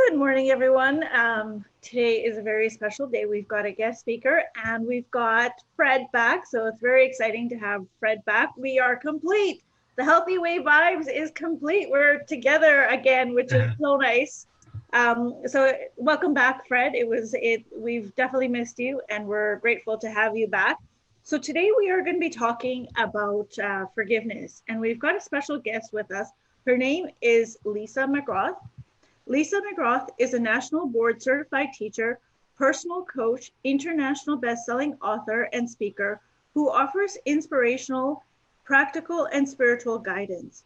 Good morning, everyone. Today is a very special day. We've got a guest speaker and we've got Fred back. So it's very exciting to have Fred back. We are complete. The Healthy Way Vibes is complete. We're together again, which is so nice. So welcome back, Fred. We've definitely missed you and we're grateful to have you back. So today we are going to be talking about forgiveness, and we've got a special guest with us. Her name is Lisa McGrath. Lisa McGrath is a national board certified teacher, personal coach, international best-selling author, and speaker who offers inspirational, practical, and spiritual guidance.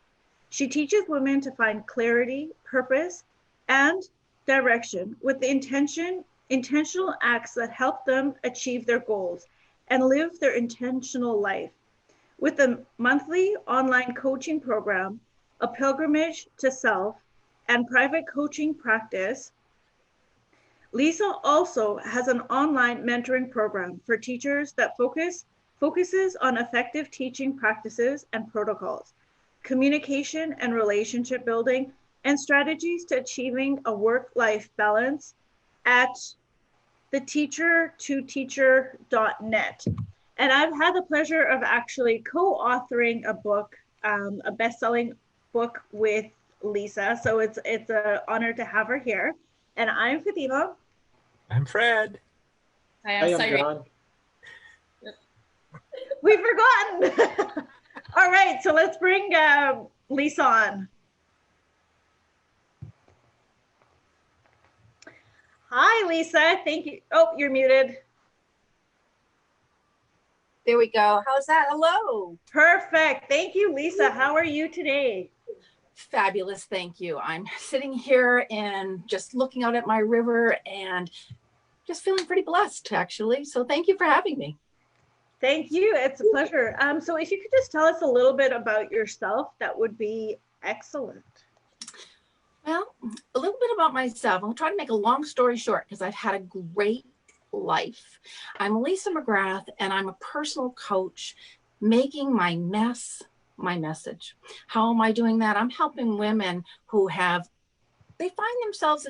She teaches women to find clarity, purpose, and direction with the intentional acts that help them achieve their goals and live their intentional life. With a monthly online coaching program, a pilgrimage to self, and private coaching practice, Lisa also has an online mentoring program for teachers that focuses on effective teaching practices and protocols, communication and relationship building, and strategies to achieving a work-life balance at theteacher2teacher.net. And I've had the pleasure of actually co-authoring a book, a best-selling book with Lisa. So it's an honor to have her here. And I'm Fatima. I'm Fred. Hi, I'm John. We've forgotten. All right, so let's bring Lisa on. Hi, Lisa. Thank you. Oh, you're muted. There we go. How's that? Hello. Perfect. Thank you, Lisa. How are you today? Fabulous. Thank you. I'm sitting here and just looking out at my river and just feeling pretty blessed, actually. So thank you for having me. Thank you. It's a pleasure. So if you could just tell us a little bit about yourself, that would be excellent. Well, a little bit about myself. I'll try to make a long story short because I've had a great life. I'm Lisa McGrath, and I'm a personal coach, making my mess my message. How am I doing that? I'm helping women who they find themselves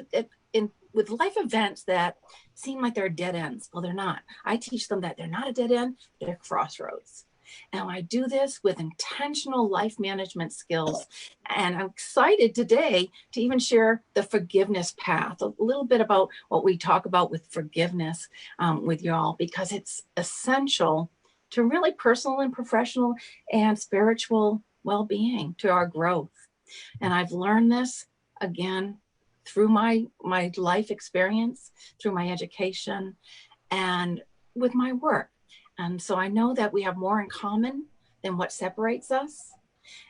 with life events that seem like they're dead ends. Well, they're not. I teach them that they're not a dead end, they're crossroads. And I do this with intentional life management skills. And I'm excited today to even share the forgiveness path, a little bit about what we talk about with forgiveness with y'all, because it's essential to really personal and professional and spiritual well-being, to our growth. And I've learned this, again, through my life experience, through my education, and with my work. And so I know that we have more in common than what separates us.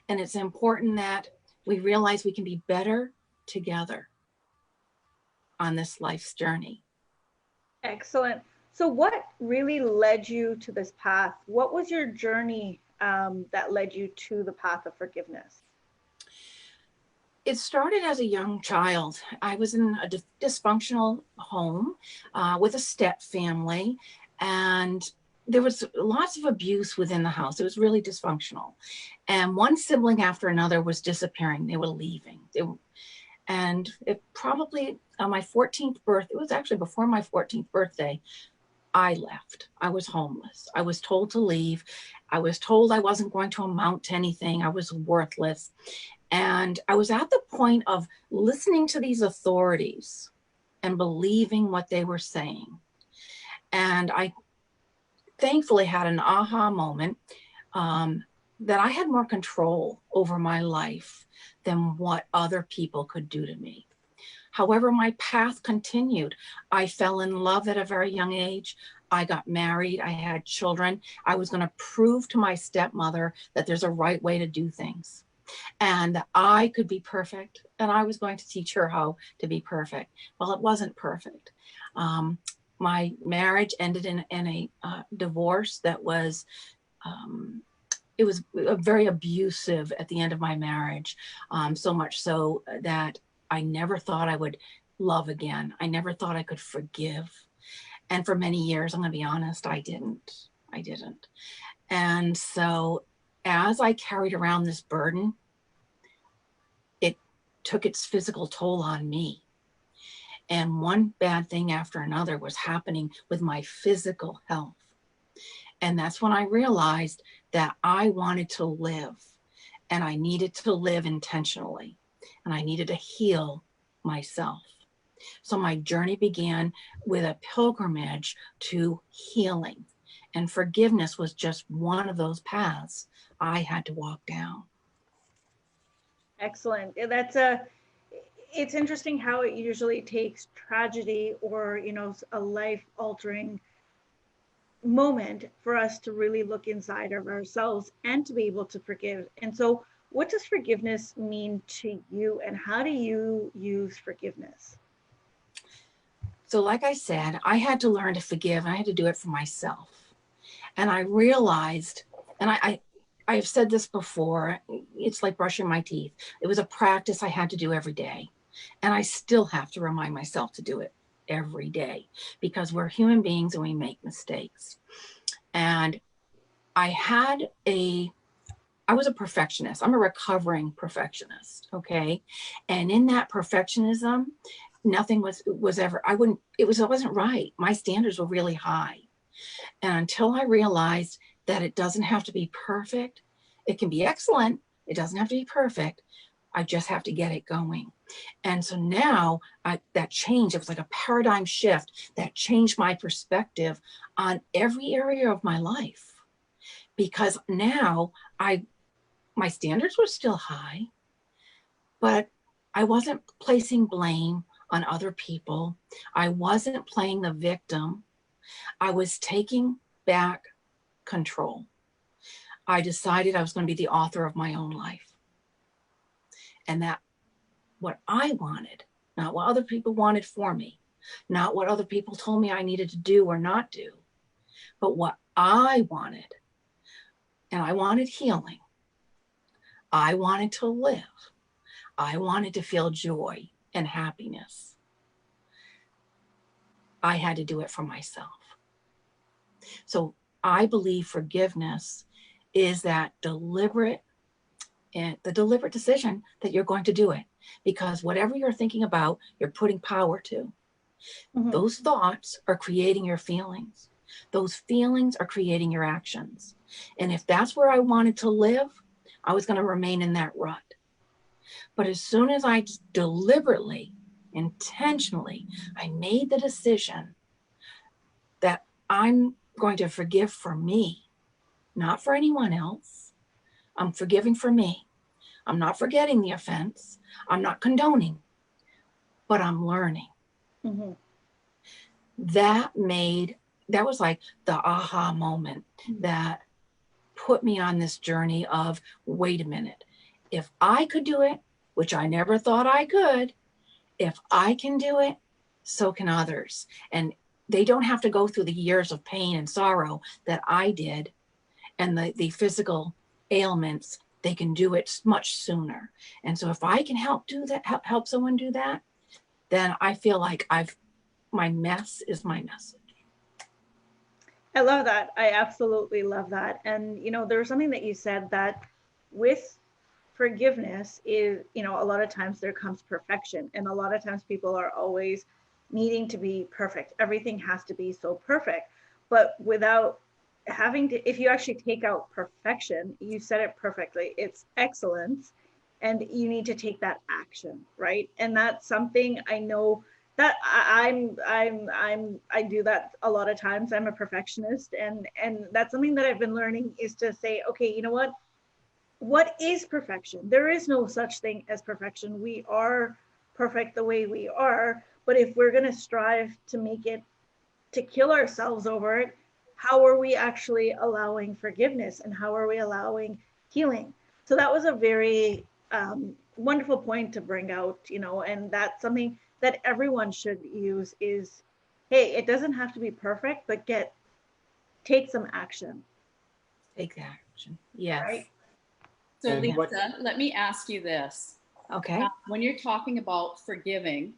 And it's important that we realize we can be better together on this life's journey. Excellent. So what really led you to this path? What was your journey that led you to the path of forgiveness? It started as a young child. I was in a dysfunctional home with a step family, and there was lots of abuse within the house. It was really dysfunctional. And one sibling after another was disappearing. They were leaving. And it probably on my 14th birthday, it was actually before my 14th birthday, I left. I was homeless. I was told to leave. I was told I wasn't going to amount to anything. I was worthless. And I was at the point of listening to these authorities and believing what they were saying. And I thankfully had an aha moment that I had more control over my life than what other people could do to me. However, my path continued. I fell in love at a very young age. I got married. I had children. I was going to prove to my stepmother that there's a right way to do things and that I could be perfect. And I was going to teach her how to be perfect. Well, it wasn't perfect. My marriage ended in a divorce that was, it was very abusive at the end of my marriage. So much so that I never thought I would love again. I never thought I could forgive. And for many years, I'm going to be honest, I didn't. And so as I carried around this burden, it took its physical toll on me. And one bad thing after another was happening with my physical health. And that's when I realized that I wanted to live, and I needed to live intentionally, and I needed to heal myself. So my journey began with a pilgrimage to healing, and forgiveness was just one of those paths I had to walk down. Excellent. It's interesting how it usually takes tragedy or, a life altering moment for us to really look inside of ourselves and to be able to forgive. And so, what does forgiveness mean to you, and how do you use forgiveness? So, like I said, I had to learn to forgive, and I had to do it for myself. And I realized, and I've said this before, it's like brushing my teeth. It was a practice I had to do every day. And I still have to remind myself to do it every day, because we're human beings and we make mistakes. And I was a perfectionist. I'm a recovering perfectionist. Okay. And in that perfectionism, nothing was ever, it wasn't right. My standards were really high. And until I realized that it doesn't have to be perfect, it can be excellent. It doesn't have to be perfect. I just have to get it going. And so now that changed. It was like a paradigm shift that changed my perspective on every area of my life. Because now my standards were still high, but I wasn't placing blame on other people. I wasn't playing the victim. I was taking back control. I decided I was going to be the author of my own life. And that what I wanted, not what other people wanted for me, not what other people told me I needed to do or not do, but what I wanted. And I wanted healing. I wanted to live. I wanted to feel joy and happiness. I had to do it for myself. So I believe forgiveness is that deliberate decision that you're going to do it, because whatever you're thinking about, you're putting power to. Mm-hmm. Those thoughts are creating your feelings. Those feelings are creating your actions. And if that's where I wanted to live, I was going to remain in that rut. But as soon as I deliberately, intentionally, I made the decision that I'm going to forgive for me, not for anyone else. I'm forgiving for me. I'm not forgetting the offense. I'm not condoning, but I'm learning. Mm-hmm. That was like the aha moment that put me on this journey of, wait a minute, if I could do it, which I never thought I could, if I can do it, so can others. And they don't have to go through the years of pain and sorrow that I did, and the physical ailments. They can do it much sooner. And so if I can help someone do that, then I feel like my mess is my message. I love that. I absolutely love that. And, there was something that you said that with forgiveness is, a lot of times there comes perfection. And a lot of times people are always needing to be perfect. Everything has to be so perfect. But without having to, if you actually take out perfection, you said it perfectly, it's excellence. And you need to take that action, right? And that's something I know that I do that a lot of times. I'm a perfectionist, and that's something that I've been learning, is to say, okay, you know what is perfection? There is no such thing as perfection. We are perfect the way we are, but if we're going to strive to make it, to kill ourselves over it, how are we actually allowing forgiveness, and how are we allowing healing? So that was a very wonderful point to bring out, and that's something that everyone should use is, hey, it doesn't have to be perfect, but take some action. Take action. Yes. Right? So Lisa, let me ask you this. Okay. When you're talking about forgiving,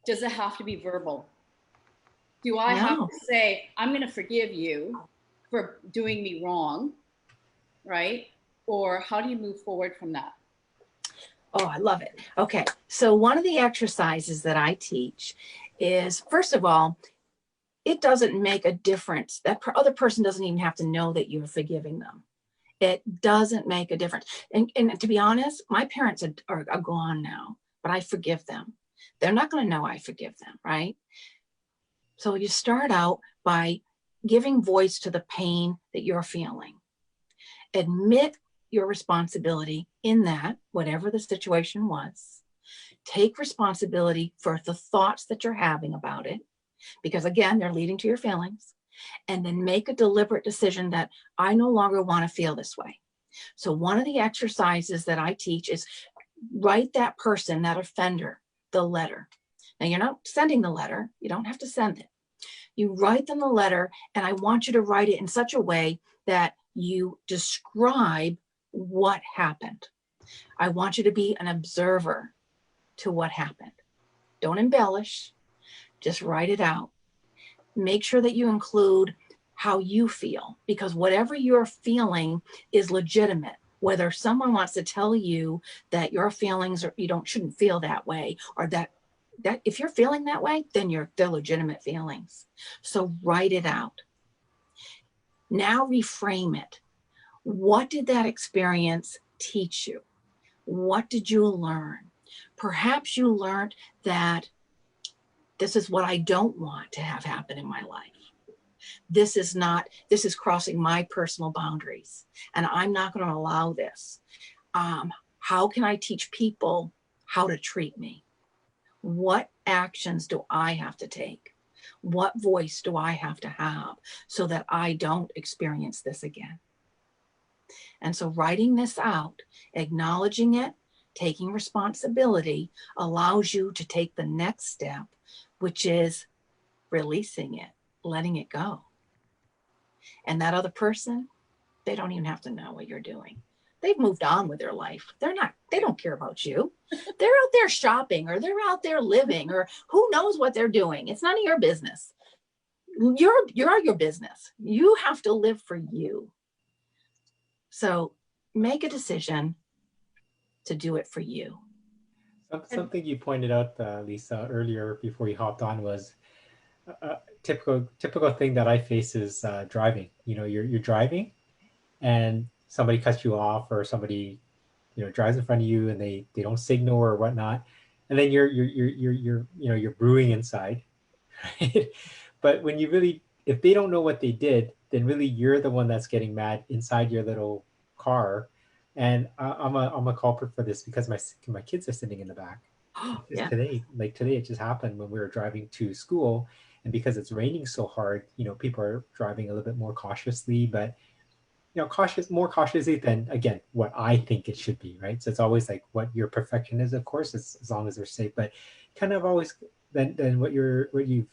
does it have to be verbal? Do I have to say, I'm going to forgive you for doing me wrong, right? Or how do you move forward from that? Oh, I love it. Okay. So one of the exercises that I teach is, first of all, it doesn't make a difference. That other person doesn't even have to know that you're forgiving them. It doesn't make a difference. And to be honest, my parents are gone now, but I forgive them. They're not going to know I forgive them, right? So you start out by giving voice to the pain that you're feeling. Admit your responsibility in that, whatever the situation was. Take responsibility for the thoughts that you're having about it, because again, they're leading to your feelings. And then make a deliberate decision that I no longer want to feel this way. So one of the exercises that I teach is write that person, that offender, the letter. Now you're not sending the letter. You don't have to send it. You write them the letter, and I want you to write it in such a way that you describe what happened. I want you to be an observer to what happened. Don't embellish, just write it out. Make sure that you include how you feel, because whatever you're feeling is legitimate. Whether someone wants to tell you that your feelings or shouldn't feel that way, or that if you're feeling that way, then they're legitimate feelings. So write it out. Now reframe it. What did that experience teach you? What did you learn? Perhaps you learned that this is what I don't want to have happen in my life. This is crossing my personal boundaries, and I'm not going to allow this. How can I teach people how to treat me? What actions do I have to take? What voice do I have to have so that I don't experience this again? And so writing this out, acknowledging it, taking responsibility allows you to take the next step, which is releasing it, letting it go. And that other person, they don't even have to know what you're doing. They've moved on with their life. They don't care about you. They're out there shopping, or they're out there living, or who knows what they're doing. It's none of your business. You're your business. You have to live for you. So make a decision to do it for you. Something you pointed out, Lisa, earlier before you hopped on was a typical thing that I face is driving. You're driving, and somebody cuts you off, or somebody drives in front of you, and they don't signal or whatnot, and then you're brewing inside, right? But when if they don't know what they did, then really you're the one that's getting mad inside your little car. And I'm a culprit for this because my kids are sitting in the back. Yeah. Today it just happened when we were driving to school, and because it's raining so hard, people are driving a little bit more cautiously, but more cautiously than, again, what I think it should be, right? So it's always like what your perfection is, of course, as long as they're safe, but kind of always then what you've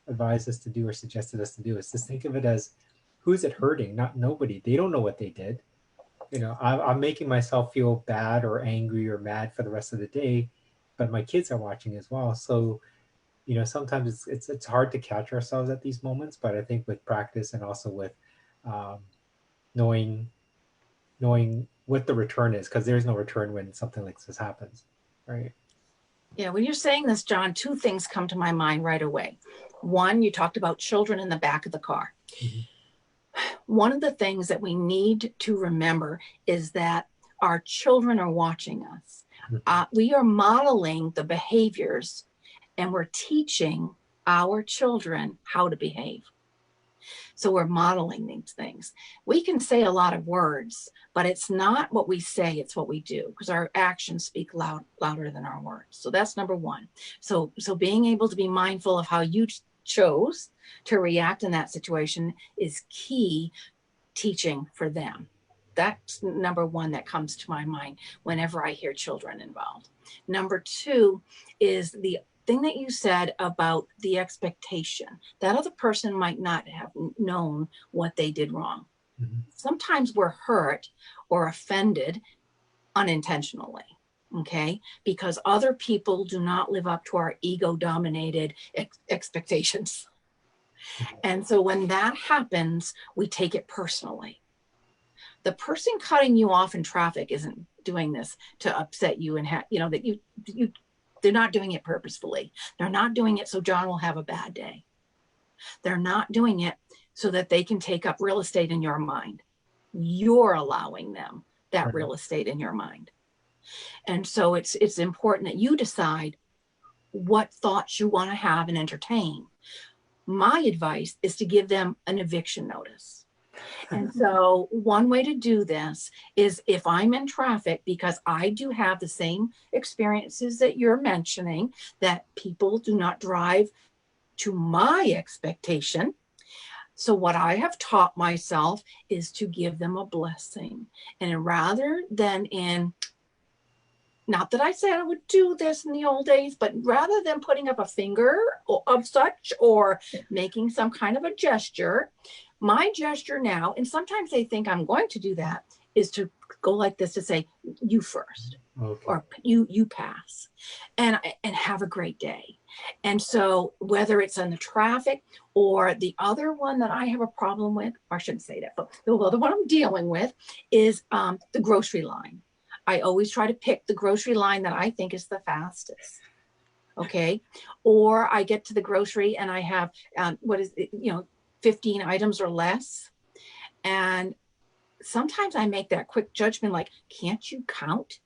advised us to do or suggested us to do is just think of it as, who's it hurting? Not nobody. They don't know what they did. I'm making myself feel bad or angry or mad for the rest of the day, but my kids are watching as well. So sometimes it's hard to catch ourselves at these moments, but I think with practice and also with knowing what the return is, because there's no return when something like this happens, right? Yeah, when you're saying this, John, two things come to my mind right away. One, you talked about children in the back of the car. Mm-hmm. One of the things that we need to remember is that our children are watching us. We are modeling the behaviors, and we're teaching our children how to behave. So we're modeling these things. We can say a lot of words, but it's not what we say, it's what we do, because our actions speak louder than our words. So that's number one. So being able to be mindful of how you chose to react in that situation is key teaching for them. That's number one that comes to my mind whenever I hear children involved. Number two is the thing that you said about the expectation. That other person might not have known what they did wrong. Mm-hmm. Sometimes we're hurt or offended unintentionally, okay? Because other people do not live up to our ego-dominated expectations. Mm-hmm. And so when that happens, we take it personally. The person cutting you off in traffic isn't doing this to upset you and that they're not doing it purposefully. They're not doing it so John will have a bad day. They're not doing it so that they can take up real estate in your mind. You're allowing them that real estate in your mind. And so it's important that you decide what thoughts you want to have and entertain. My advice is to give them an eviction notice. And so one way to do this is, if I'm in traffic, because I do have the same experiences that you're mentioning, that people do not drive to my expectation. So what I have taught myself is to give them a blessing. And rather than not that I said I would do this in the old days, but rather than putting up a finger of such or making some kind of a gesture, my gesture now, and sometimes they think I'm going to do that, is to go like this, to say, you first, or you pass, and have a great day. And so whether it's on the traffic, or the other one that I have a problem with, or I shouldn't say that, but the other one I'm dealing with is the grocery line. I always try to pick the grocery line that I think is the fastest. Okay. Or I get to the grocery and I have, 15 items or less. And sometimes I make that quick judgment, like, can't you count?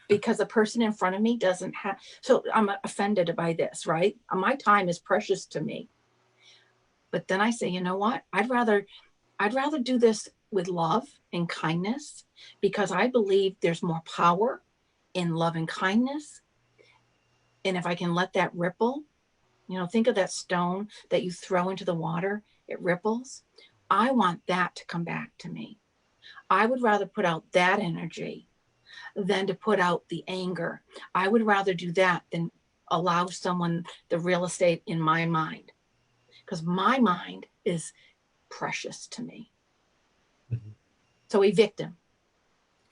Because the person in front of me doesn't have, so I'm offended by this, right? My time is precious to me. But then I say, you know what? I'd rather do this with love and kindness, because I believe there's more power in love and kindness. And if I can let that ripple, think of that stone that you throw into the water, it ripples. I want that to come back to me. I would rather put out that energy than to put out the anger. I would rather do that than allow someone the real estate in my mind, because my mind is precious to me. Mm-hmm. So evict him.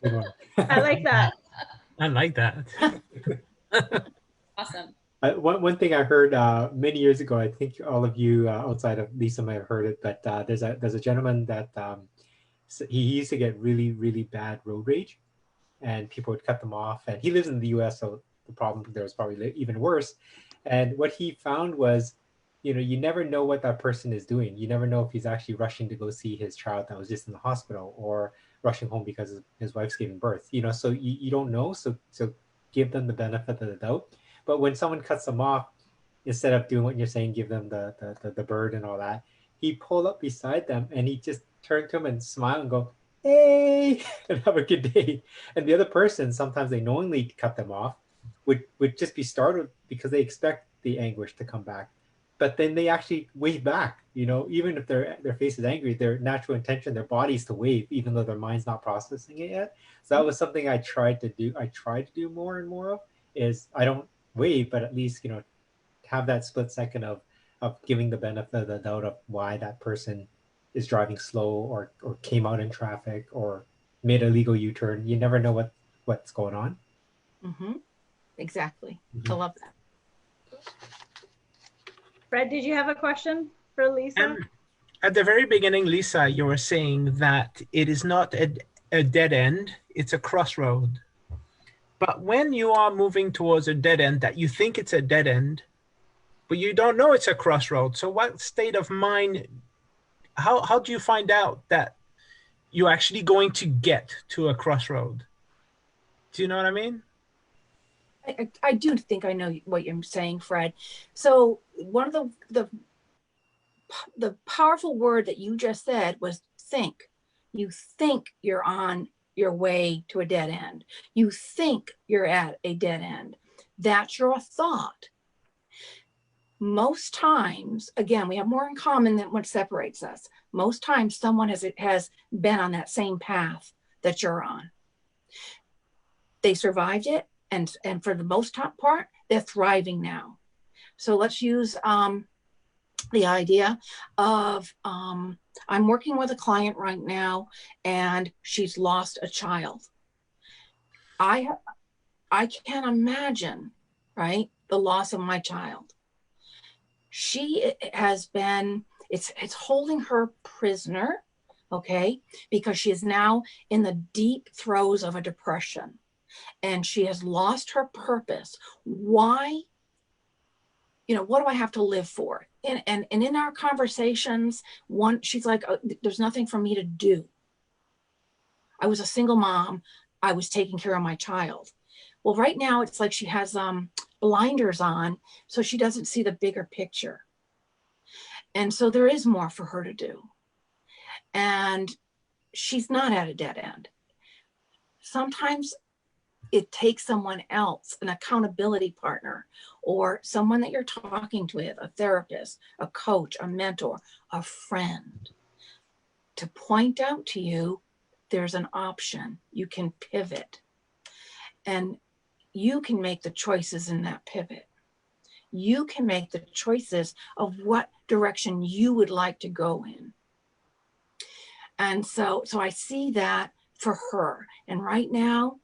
I like that. I like that. Awesome. One thing I heard many years ago, I think all of you outside of Lisa might have heard it, but there's a gentleman that he used to get really, really bad road rage, and people would cut them off. And he lives in the US, so the problem there was probably even worse. And what he found was, you never know what that person is doing. You never know if he's actually rushing to go see his child that was just in the hospital, or rushing home because his wife's giving birth. So you don't know. So give them the benefit of the doubt. But when someone cuts them off, instead of doing what you're saying, give them the bird and all that, he pulled up beside them and he just turned to him and smiled and go, hey, and have a good day. And the other person, sometimes they knowingly cut them off, would just be startled because they expect the anguish to come back. But then they actually wave back, even if their face is angry, their natural intention, their body's to wave, even though their mind's not processing it yet. So that was something I tried to do more and more of, is I don't wave, but at least, have that split second of giving the benefit of the doubt of why that person is driving slow, or came out in traffic, or made a legal U-turn. You never know what's going on. Mm-hmm. Exactly. Mm-hmm. I love that. Fred, did you have a question for Lisa? At the very beginning, Lisa, you were saying that it is not a dead end, it's a crossroad. But when you are moving towards a dead end, that you think it's a dead end, but you don't know it's a crossroad. So what state of mind, how do you find out that you're actually going to get to a crossroad? Do you know what I mean? I do think I know what you're saying, Fred. So one of the powerful word that you just said was think. You think you're on your way to a dead end. You think you're at a dead end. That's your thought. Most times, again, we have more in common than what separates us. Most times someone has been on that same path that you're on. They survived it. And for the most top part, they're thriving now. So let's use the idea of, I'm working with a client right now and she's lost a child. I can't imagine, right, the loss of my child. She has been, it's holding her prisoner okay? Because she is now in the deep throes of a depression and she has lost her purpose. Why? What do I have to live for? And in our conversations, she's like, oh, there's nothing for me to do. I was a single mom. I was taking care of my child. Well, right now it's like she has blinders on, so she doesn't see the bigger picture. And so there is more for her to do. And she's not at a dead end. Sometimes it takes someone else, an accountability partner, or someone that you're talking with, a therapist, a coach, a mentor, a friend, to point out to you, there's an option. You can pivot. And you can make the choices in that pivot. You can make the choices of what direction you would like to go in. And so I see that for her. And right now,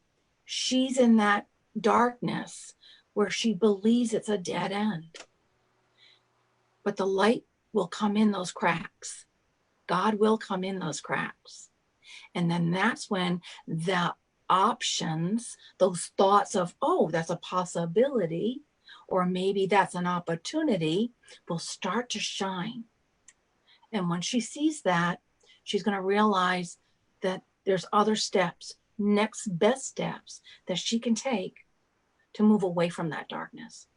she's in that darkness where she believes it's a dead end. But the light will come in those cracks. God will come in those cracks. And then that's when the options, those thoughts of, oh, that's a possibility, or maybe that's an opportunity, will start to shine. And when she sees that, she's going to realize that there's other steps, next best steps that she can take to move away from that darkness.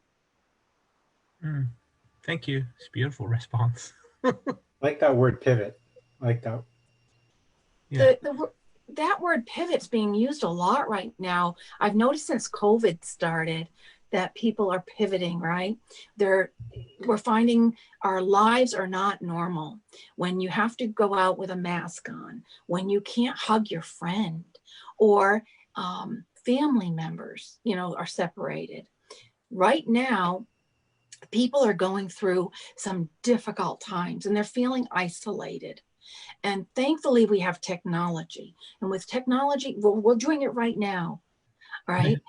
Thank you. It's a beautiful response. I like that word pivot. I like that. Yeah. That word pivot's being used a lot right now. I've noticed since COVID started that people are pivoting, right? We're finding our lives are not normal. When you have to go out with a mask on, when you can't hug your friend, or family members, are separated. Right now, people are going through some difficult times and they're feeling isolated. And thankfully, we have technology. And with technology, we're doing it right now, right?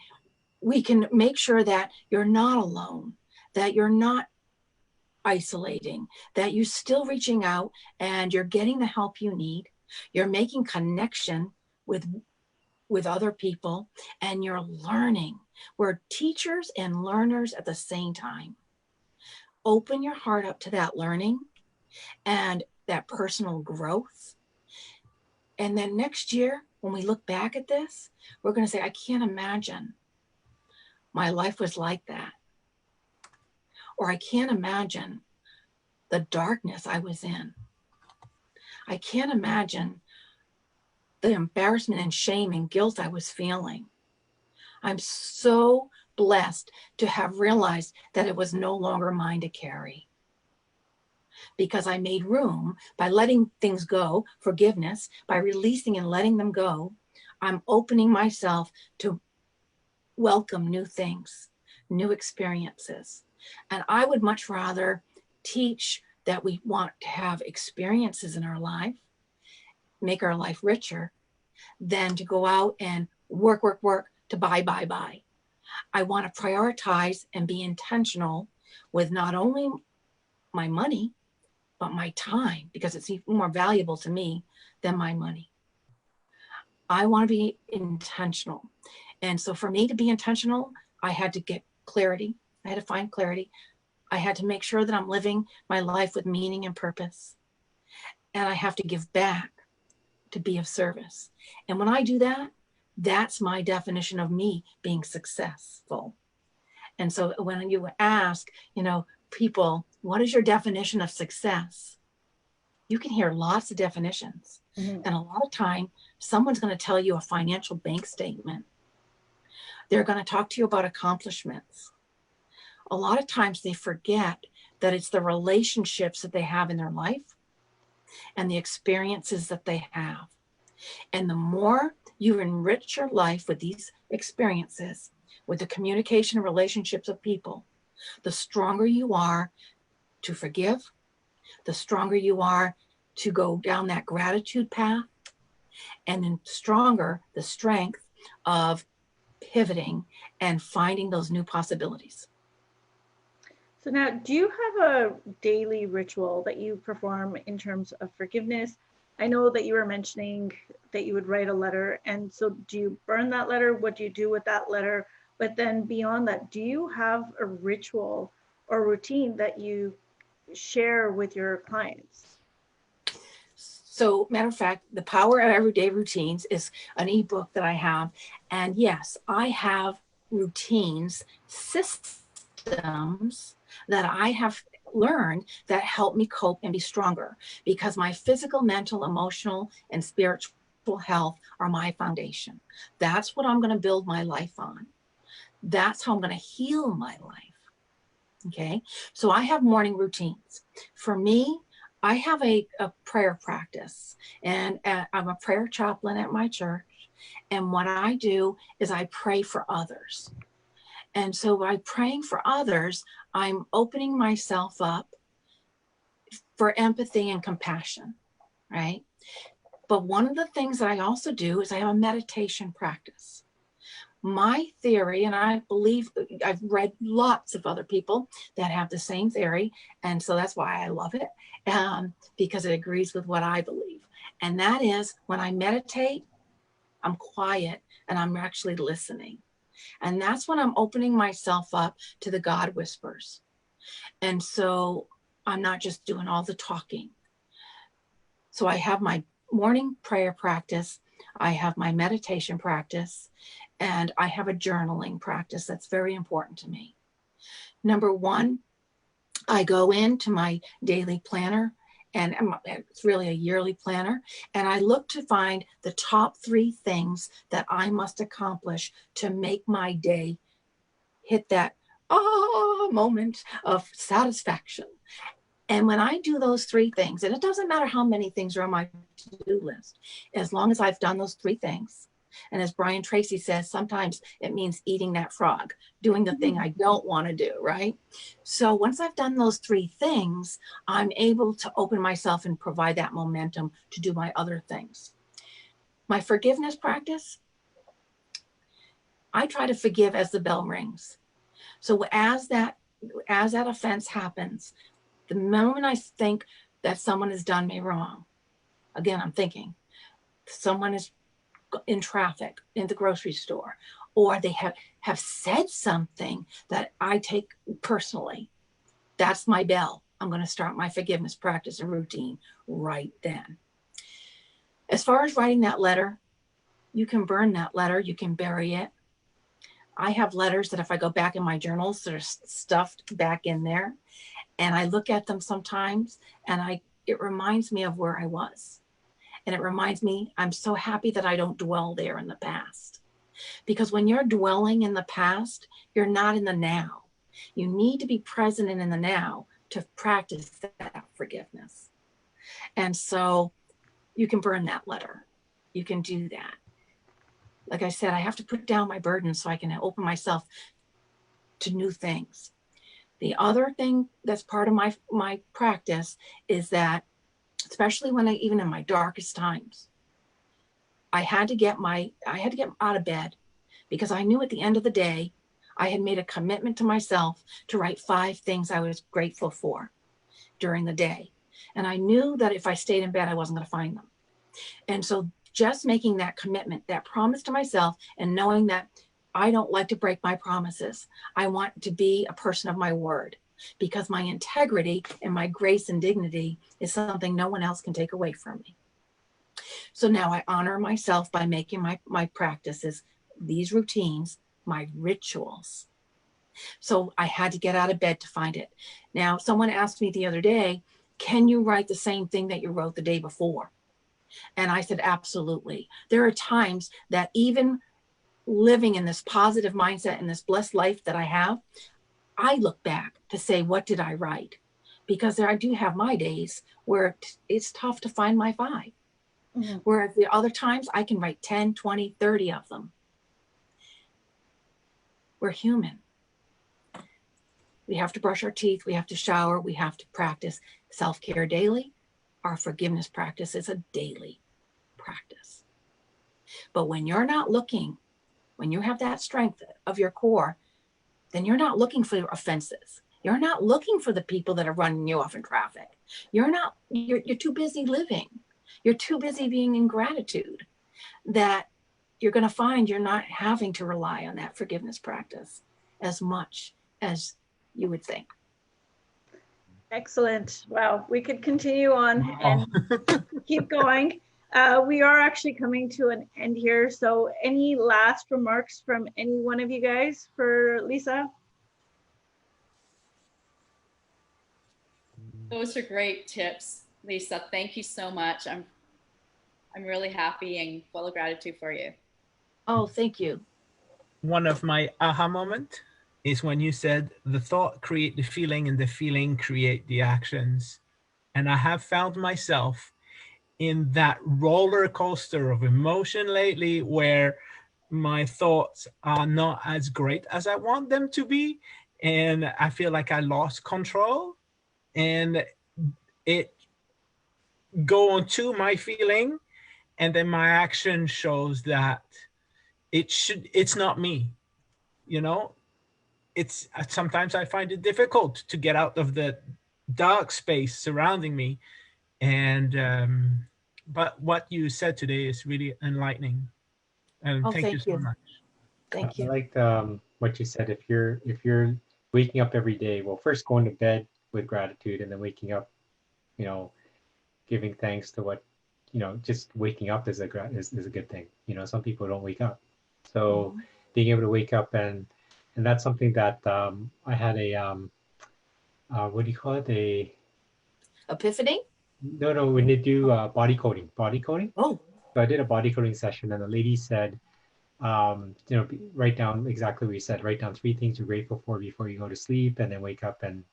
We can make sure that you're not alone, that you're not isolating, that you're still reaching out and you're getting the help you need. You're making connection with other people, and you're learning. We're teachers and learners at the same time. Open your heart up to that learning and that personal growth. And then next year, when we look back at this, we're going to say, I can't imagine my life was like that. Or I can't imagine the darkness I was in. I can't imagine the embarrassment and shame and guilt I was feeling. I'm so blessed to have realized that it was no longer mine to carry. Because I made room by letting things go, forgiveness, by releasing and letting them go. I'm opening myself to welcome new things, new experiences. And I would much rather teach that we want to have experiences in our life, make our life richer, than to go out and work to buy. I want to prioritize and be intentional with not only my money, but my time, because it's even more valuable to me than my money. I want to be intentional. And so for me to be intentional, I had to get clarity. I had to find clarity. I had to make sure that I'm living my life with meaning and purpose. And I have to give back to be of service. And when I do that, that's my definition of me being successful. And so when you ask, people, what is your definition of success? You can hear lots of definitions. Mm-hmm. And a lot of time, someone's going to tell you a financial bank statement. They're going to talk to you about accomplishments. A lot of times they forget that it's the relationships that they have in their life and the experiences that they have. And the more you enrich your life with these experiences, with the communication and relationships of people, the stronger you are to forgive, the stronger you are to go down that gratitude path, and then stronger the strength of pivoting and finding those new possibilities. So now, do you have a daily ritual that you perform in terms of forgiveness I know that you were mentioning that you would write a letter. And so do you burn that letter? What do you do with that letter? But then beyond that, do you have a ritual or routine that you share with your clients? So, matter of fact, The Power of Everyday Routines is an ebook that I have. And yes, I have routines, systems that I have learned that help me cope and be stronger, because my physical, mental, emotional, and spiritual health are my foundation. That's what I'm going to build my life on. That's how I'm going to heal my life. Okay. So I have morning routines. For me, I have a prayer practice, and I'm a prayer chaplain at my church. And what I do is I pray for others. And so by praying for others, I'm opening myself up for empathy and compassion, right? But one of the things that I also do is I have a meditation practice. My theory, and I believe I've read lots of other people that have the same theory, and so that's why I love it, because it agrees with what I believe. And that is, when I meditate, I'm quiet and I'm actually listening. And that's when I'm opening myself up to the God whispers. And so I'm not just doing all the talking. So I have my morning prayer practice, I have my meditation practice, and I have a journaling practice that's very important to me. Number one, I go into my daily planner, and it's really a yearly planner, and I look to find the top 3 things that I must accomplish to make my day hit that moment of satisfaction. And when I do those 3 things, and it doesn't matter how many things are on my to-do list, as long as I've done those 3 things. And as Brian Tracy says, sometimes it means eating that frog, doing the thing I don't want to do, right? So once I've done those 3 things, I'm able to open myself and provide that momentum to do my other things. My forgiveness practice, I try to forgive as the bell rings. So as that offense happens, the moment I think that someone has done me wrong, again, I'm thinking someone is in traffic, in the grocery store, or they have said something that I take personally, that's my bell. I'm going to start my forgiveness practice and routine right then. As far as writing that letter, you can burn that letter, you can bury it. I have letters that if I go back in my journals that are stuffed back in there, and I look at them sometimes, and it reminds me of where I was. And it reminds me, I'm so happy that I don't dwell there in the past. Because when you're dwelling in the past, you're not in the now. You need to be present and in the now to practice that forgiveness. And so you can burn that letter. You can do that. Like I said, I have to put down my burden so I can open myself to new things. The other thing that's part of my practice is that, especially when even in my darkest times, I had to get out of bed, because I knew at the end of the day, I had made a commitment to myself to write 5 things I was grateful for during the day. And I knew that if I stayed in bed, I wasn't going to find them. And so just making that commitment, that promise to myself, and knowing that I don't like to break my promises. I want to be a person of my word, because my integrity and my grace and dignity is something no one else can take away from me. So now I honor myself by making my practices, these routines, my rituals. So I had to get out of bed to find it. Now, someone asked me the other day, can you write the same thing that you wrote the day before? And I said, absolutely. There are times that even living in this positive mindset and this blessed life that I have, I look back to say, what did I write? Because I do have my days where it's tough to find my 5. Mm-hmm. Whereas the other times I can write 10, 20, 30 of them. We're human. We have to brush our teeth. We have to shower. We have to practice self-care daily. Our forgiveness practice is a daily practice. But when you're not looking, when you have that strength of your core, then you're not looking for offenses. You're not looking for the people that are running you off in traffic. You're too busy living. You're too busy being in gratitude that you're going to find you're not having to rely on that forgiveness practice as much as you would think. Excellent. Wow, we could continue on Oh. and keep going. We are actually coming to an end here. So any last remarks from any one of you guys for Lisa? Those are great tips, Lisa. Thank you so much. I'm really happy and full of gratitude for you. Oh, thank you. One of my aha moment is when you said the thought create the feeling and the feeling create the actions. And I have found myself in that roller coaster of emotion lately where my thoughts are not as great as I want them to be. And I feel like I lost control, and it go on to my feeling, and then my action shows that it's not me, you know. It's sometimes I find it difficult to get out of the dark space surrounding me. And but what you said today is really enlightening, and Oh, thank you so much. Thank I you. liked what you said. If you're waking up every day, well, first going to bed with gratitude, and then waking up, you know, giving thanks to what, just waking up is is a good thing. Some people don't wake up, so being able to wake up, and that's something that I had a what do you call it, a Epiphany? no, when they do body coding. Oh, So I did a body coding session, and the lady said, write down exactly what you said. Write down 3 things you're grateful for before you go to sleep, and then wake up and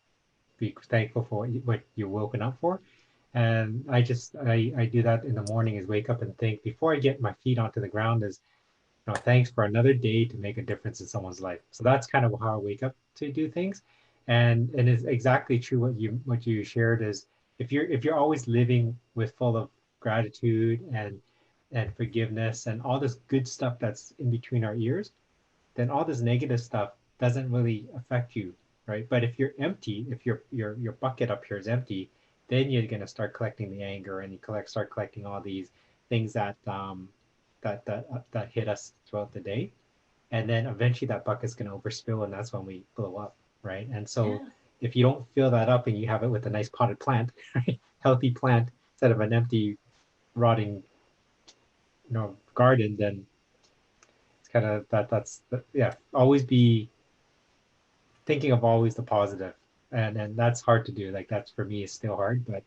be thankful for what you're woken up for. And I do that in the morning, is wake up and think before I get my feet onto the ground, is, thanks for another day to make a difference in someone's life. So that's kind of how I wake up to do things. And it's exactly true what you shared, is if you're always living with full of gratitude and forgiveness and all this good stuff that's in between our ears, then all this negative stuff doesn't really affect you, right? But if you're empty, if your bucket up here is empty, then you're gonna start collecting the anger, and you start collecting all these things that that hit us throughout the day, and then eventually that bucket's gonna overspill, and that's when we blow up, right? And so if you don't fill that up and you have it with a nice potted plant, right? Healthy plant instead of an empty, rotting, garden, then it's kind of always be thinking of always the positive, and that's hard to do. Like, that's, for me, is still hard, but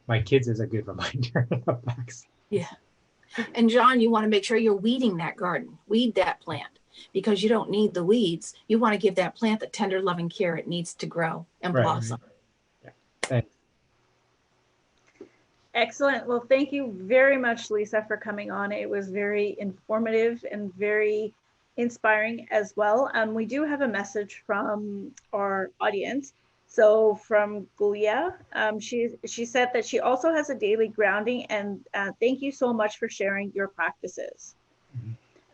my kids is a good reminder of that. yeah. And John, you want to make sure you're weeding that garden, weed that plant, because you don't need the weeds. You want to give that plant the tender, loving care it needs to grow and blossom. Yeah. Thanks. Excellent. Well, thank you very much, Lisa, for coming on. It was very informative and very inspiring as well. We do have a message from our audience. So from Gulia, she said that she also has a daily grounding, and thank you so much for sharing your practices.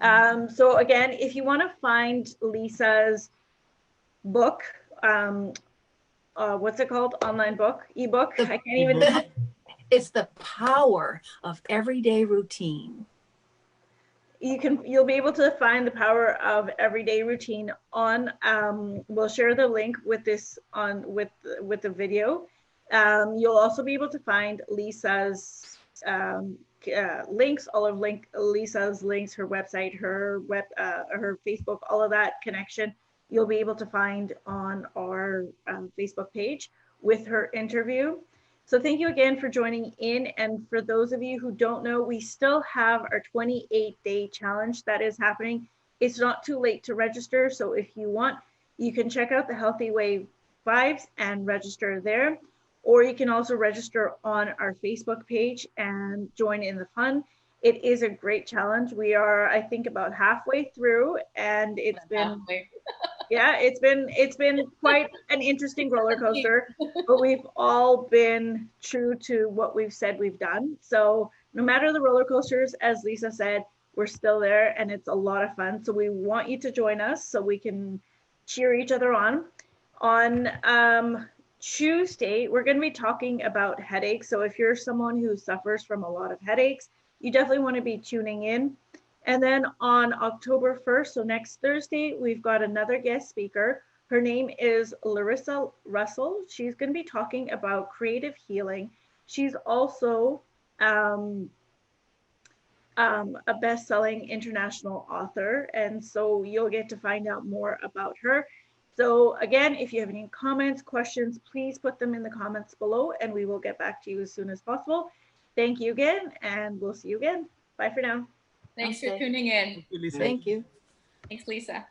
So again, if you want to find Lisa's book, what's it called? Online book, ebook? I can't even. It's The Power of Everyday Routine. You'll be able to find The Power of Everyday Routine on, we'll share the link with this with the video. You'll also be able to find Lisa's links, Lisa's links, her website, her Facebook, all of that connection. You'll be able to find on our Facebook page with her interview. So thank you again for joining in. And for those of you who don't know, we still have our 28-day challenge that is happening. It's not too late to register. So if you want, you can check out the Healthy Way Vibes and register there. Or you can also register on our Facebook page and join in the fun. It is a great challenge. We are, I think, about halfway through, and it's been it's been quite an interesting roller coaster, but we've all been true to what we've said we've done. So no matter the roller coasters, as Lisa said, we're still there, and it's a lot of fun. So we want you to join us so we can cheer each other on Tuesday, we're going to be talking about headaches. So if you're someone who suffers from a lot of headaches, you definitely want to be tuning in. And then on October 1st, so next Thursday, we've got another guest speaker. Her name is Larissa Russell. She's going to be talking about creative healing. She's also a best-selling international author, and so you'll get to find out more about her. So again, if you have any comments, questions, please put them in the comments below and we will get back to you as soon as possible. Thank you again, and we'll see you again. Bye for now. Thanks for tuning in. Thank you, Lisa. Thank you. Thanks, Lisa.